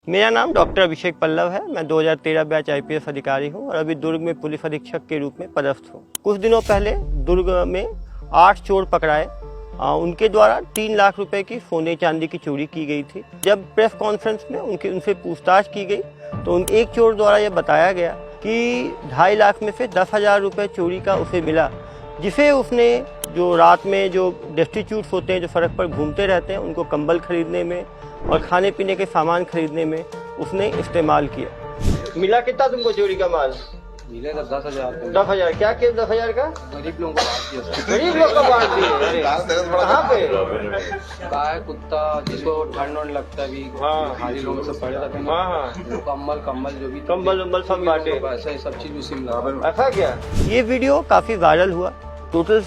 मेरा नाम डॉक्टर अभिषेक पल्लव है। मैं 2013 बैच IPS अधिकारी हूं और अभी दुर्ग में पुलिस अधीक्षक के रूप में पदस्थ हूं। कुछ दिनों पहले दुर्ग में 8 चोर पकड़ाए। उनके द्वारा 3 लाख रुपए की सोने चांदी की चोरी की गई थी। जब प्रेस कॉन्फ्रेंस में उनसे पूछताछ की गई तो एक चोर द्वारा यह बताया गया कि 2.5 लाख में से 10,000 रुपये चोरी का उसे मिला, जिसे उसने जो रात में जो डेस्टिट्यूट्स होते हैं, जो सड़क पर घूमते रहते हैं, उनको कंबल खरीदने में और खाने पीने के सामान खरीदने में उसने इस्तेमाल किया। मिला कितना तुमको चोरी का माल? मिले तो 10,000। 10,000 क्या किया? 10,000 का गरीब लोगों को बांट दिया। गरीब लोग का बांट दिए? कहाँ पे? कहा है कुत्ता जिसको ठंड वंड लगता है, खाली लोगों से पड़े रहते हैं, कम्बल जो भी कम्बल सब बांटे, ऐसा सब चीज उसी में। ऐसा क्या? ये वीडियो काफी वायरल हुआ। टोटल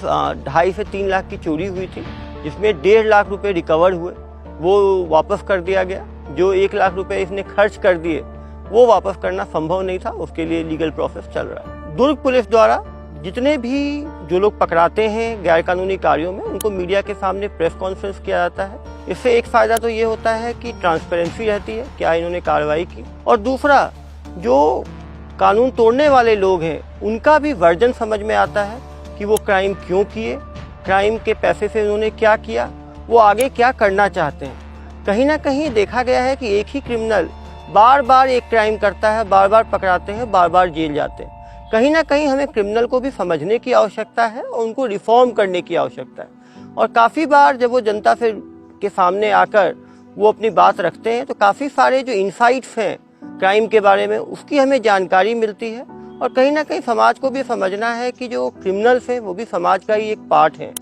2.5 से 3 लाख की चोरी हुई थी, जिसमें 1.5 लाख रुपए रिकवर हुए, वो वापस कर दिया गया। जो 1 लाख रुपए इसने खर्च कर दिए वो वापस करना संभव नहीं था, उसके लिए लीगल प्रोसेस चल रहा है। दुर्ग पुलिस द्वारा जितने भी जो लोग पकड़ाते हैं गैरकानूनी कार्यों में, उनको मीडिया के सामने प्रेस कॉन्फ्रेंस किया जाता है। इससे एक फायदा तो ये होता है कि ट्रांसपेरेंसी रहती है, क्या इन्होंने कार्रवाई की, और दूसरा जो कानून तोड़ने वाले लोग हैं उनका भी वर्जन समझ में आता है कि वो क्राइम क्यों किए, क्राइम के पैसे से उन्होंने क्या किया, वो आगे क्या करना चाहते हैं। कहीं ना कहीं देखा गया है कि एक ही क्रिमिनल बार बार एक क्राइम करता है, बार बार पकड़ाते हैं, बार बार जेल जाते हैं। कहीं ना कहीं हमें क्रिमिनल को भी समझने की आवश्यकता है और उनको रिफॉर्म करने की आवश्यकता है। और काफ़ी बार जब वो जनता से के सामने आकर वो अपनी बात रखते हैं तो काफ़ी सारे जो इनसाइट्स हैं क्राइम के बारे में उसकी हमें जानकारी मिलती है। और कहीं ना कहीं समाज को भी समझना है कि जो क्रिमिनल्स हैं वो भी समाज का ही एक पार्ट है।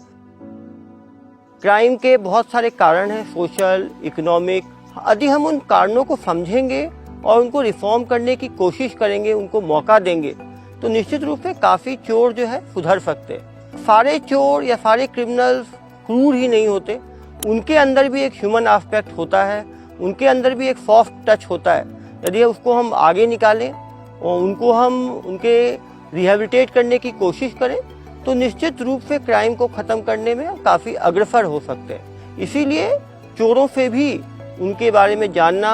क्राइम के बहुत सारे कारण हैं, सोशल, इकोनॉमिक। यदि हम उन कारणों को समझेंगे और उनको रिफॉर्म करने की कोशिश करेंगे, उनको मौका देंगे, तो निश्चित रूप से काफ़ी चोर जो है सुधर सकते हैं। सारे चोर या सारे क्रिमिनल्स क्रूर ही नहीं होते, उनके अंदर भी एक ह्यूमन एस्पेक्ट होता है, उनके अंदर भी एक सॉफ्ट टच होता है। यदि उसको हम आगे निकालें और उनको हम उनके रिहेबिलिटेट करने की कोशिश करें तो निश्चित रूप से क्राइम को ख़त्म करने में काफ़ी अग्रसर हो सकते हैं। इसीलिए चोरों से भी उनके बारे में जानना,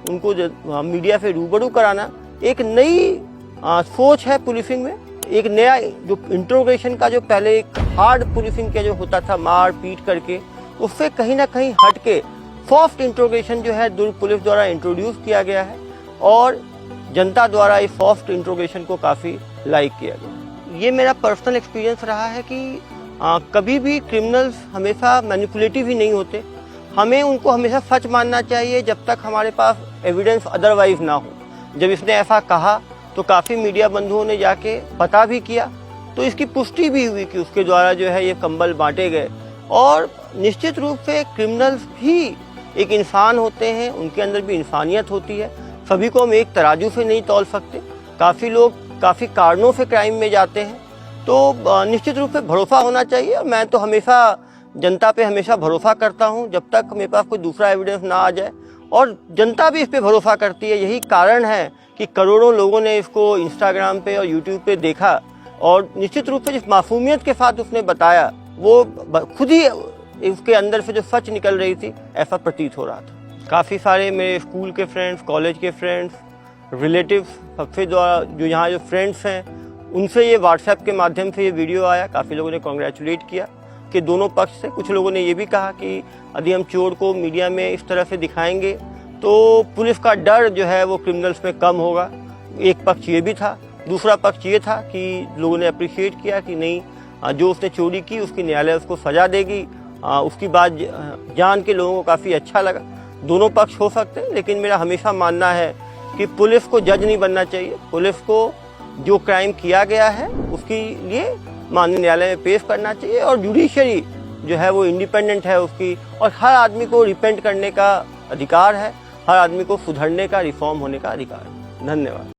उनको मीडिया से रूबरू कराना एक नई सोच है पुलिसिंग में। एक नया जो इंट्रोगेशन का, जो पहले एक हार्ड पुलिसिंग का जो होता था मार पीट करके, उससे कहीं ना कहीं हट के सॉफ्ट इंट्रोगेशन जो है दुर्ग पुलिस द्वारा इंट्रोड्यूस किया गया है और जनता द्वारा इस सॉफ्ट इंट्रोगेशन को काफ़ी लाइक किया गया। ये मेरा पर्सनल एक्सपीरियंस रहा है कि कभी भी क्रिमिनल्स हमेशा मैनिपुलेटिव ही नहीं होते। हमें उनको हमेशा सच मानना चाहिए जब तक हमारे पास एविडेंस अदरवाइज ना हो। जब इसने ऐसा कहा तो काफ़ी मीडिया बंधुओं ने जाके पता भी किया, तो इसकी पुष्टि भी हुई कि उसके द्वारा जो है ये कंबल बांटे गए। और निश्चित रूप से क्रिमिनल्स भी एक इंसान होते हैं, उनके अंदर भी इंसानियत होती है। सभी को हम एक तराजू से नहीं तौल सकते। काफ़ी लोग काफ़ी कारणों से क्राइम में जाते हैं, तो निश्चित रूप से भरोसा होना चाहिए। और मैं तो हमेशा जनता पे हमेशा भरोसा करता हूं जब तक मेरे पास कोई दूसरा एविडेंस ना आ जाए, और जनता भी इस पे भरोसा करती है। यही कारण है कि करोड़ों लोगों ने इसको इंस्टाग्राम पे और यूट्यूब पे देखा और निश्चित रूप से जिस मासूमियत के साथ उसने बताया वो खुद ही उसके अंदर से जो सच निकल रही थी ऐसा प्रतीत हो रहा था। काफ़ी सारे मेरे स्कूल के फ्रेंड्स, कॉलेज के फ्रेंड्स, रिलेटिव्स, सबसे जो यहाँ जो फ्रेंड्स हैं उनसे ये व्हाट्सएप के माध्यम से ये वीडियो आया। काफ़ी लोगों ने कॉन्ग्रेचुलेट किया कि दोनों पक्ष से। कुछ लोगों ने ये भी कहा कि यदि हम चोर को मीडिया में इस तरह से दिखाएंगे तो पुलिस का डर जो है वो क्रिमिनल्स में कम होगा। एक पक्ष ये भी था। दूसरा पक्ष ये था कि लोगों ने अप्रिशिएट किया कि नहीं, जो उसने चोरी की उसकी न्यायालय उसको सज़ा देगी। उसकी बात जान के लोगों को काफ़ी अच्छा लगा। दोनों पक्ष हो सकते हैं, लेकिन मेरा हमेशा मानना है कि पुलिस को जज नहीं बनना चाहिए। पुलिस को जो क्राइम किया गया है उसके लिए माननीय न्यायालय में पेश करना चाहिए, और जुडिशरी जो है वो इंडिपेंडेंट है उसकी, और हर आदमी को रिपेंट करने का अधिकार है, हर आदमी को सुधरने का, रिफॉर्म होने का अधिकार है। धन्यवाद।